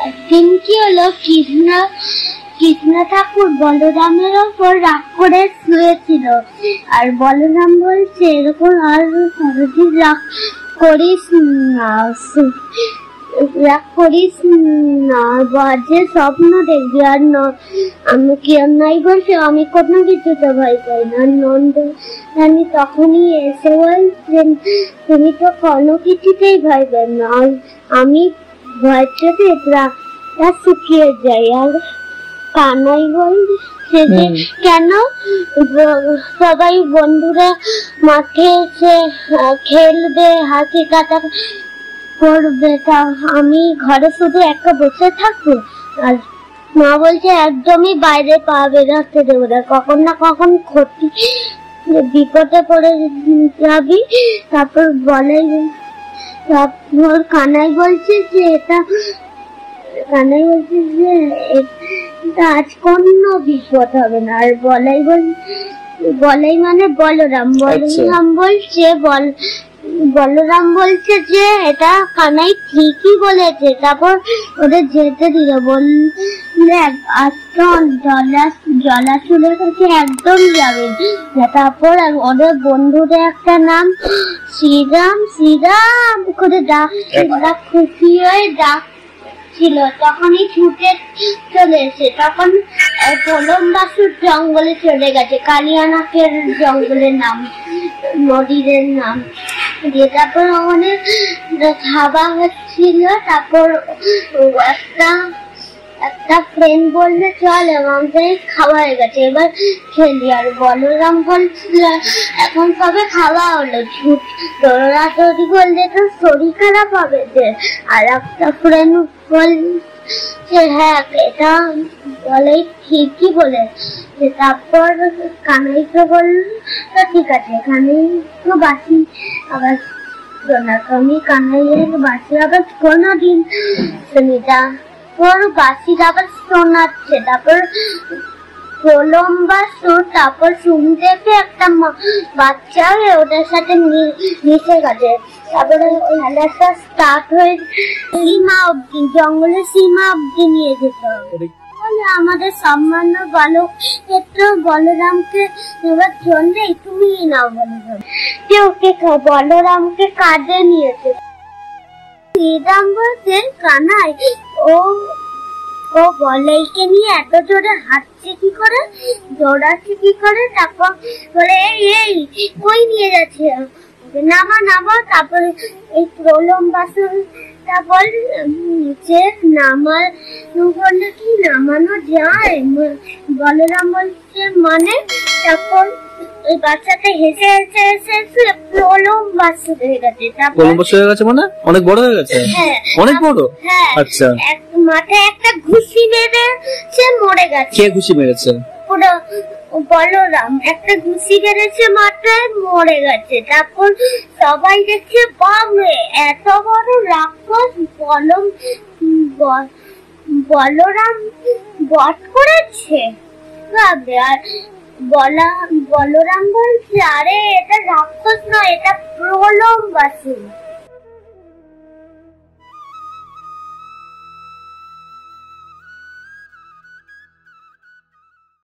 একদিন কি হলো, কৃষ্ণ ঠাকুর বলরামের ওপর রাগ করে শুয়েছিল। আর বলরাম বলছে এরকম আর রাগ করিস না, বাজে স্বপ্ন দেখবি। আর আমি কি নাই বলছি, আমি কোনো কিছুতে ভয় পাই না। নন্দ রানী তখনই এসে বলছেন তুমি তো কোনো কিছুতেই ভয় পাই না। আর আমি ভয় চোখে শুকিয়ে যাই। আর কানাই বলছে যে কেন সবাই বন্ধুরা মাঠে এসে খেলবে, হাসি কাটা করবে, তা আমি ঘরে শুধু একা বসে থাকবো? আর মা বলছে একদমই বাইরে পা বেরোতে দেবো না, কখন না কখন ক্ষতি বিপদে পড়ে যাবি। তারপর কানাই বলছে যে আজ কোনো বিপদ হবে না। আর বলাই মানে বলরাম বলছে যে এটা কানাই ঠিকই বলেছে। তারপর ওদের যেতে দিল, বললে জলাশয়ের কাছে একদম যাবেন। তারপর ওদের বন্ধুদের একটা নাম শ্রীরাম করে খুশি হয়ে ছিল। তখনই ছুটে চলে এসে তখন কলম্বাসুর জঙ্গলে চলে গেছে, কালিয়ানাকের জঙ্গলের নাম, নদীর নাম দিয়ে। তারপর অনেক খাওয়া হচ্ছিল। তারপর একটা ফ্রেন্ড বললে চল আমাদের খাওয়া হয়ে গেছে, এবার খেলি। আর বলরাম বলছিল এখন সবে খাওয়া হলো, দৌড়াদৌড়ি করলে তো শরীর খারাপ হবে যে। আর একটা ফ্রেন্ড বলছে হ্যাঁ এটা বলে ঠিকই বলেছে। তারপর কানাইকে বলল ঠিক আছে, কানাই তো বাসি আবার আমি কানাইয়ের বাসি আবার কোনোদিন শুনি না, ওর বাসির আবার শোনাচ্ছে। তারপর কলম্বাসুর তারপর শুনতে পেয়ে একটা বাচ্চা ওদের সাথে মিশে গেছে। তারপরে খেলাটা স্টার্ট হয়ে সীমা অব্দি, জঙ্গলের সীমা অব্দি নিয়ে যেত। আমাদের সামান্য বালক ক্ষেত্র বলরামকে এবার চললে তুমি না বলরাম বলরামকে কাঁধে নিয়েছে। শ্রীরাম বলছেন কানাই ও বলাইকে নিয়ে এত জোরে হাঁটছে কি করে, দৌড়াচ্ছে কি করে? তারপর বলে এই কই নিয়ে যাচ্ছে, নামা। তারপরে এই প্রলম্বাসুরটা বলছে নামানো বললে কি নামানো যায়? বলরাম বলছে মানে? তারপর ওই বাচ্চাটা হেসে প্রলম্বাসুর হয়ে গেছে। মানে অনেক বড় হয়ে গেছে? হ্যাঁ অনেক বড়। হ্যাঁ আচ্ছা, মাথায় একটা ঘুষি মেরেছে, মরে গেছে। কে ঘুষি মেরেছে? পুরো বলরাম একটা ঘুষি মেরেছে, মাথায় মরে গেছে। তারপর সবাই দেখছে বাপরে এত বড় রাক্ষস বলরাম বধ করেছে ভাববে। আর বলরাম বলছে আরে এটা রাক্ষস নয়, এটা প্রলম্বাসুর।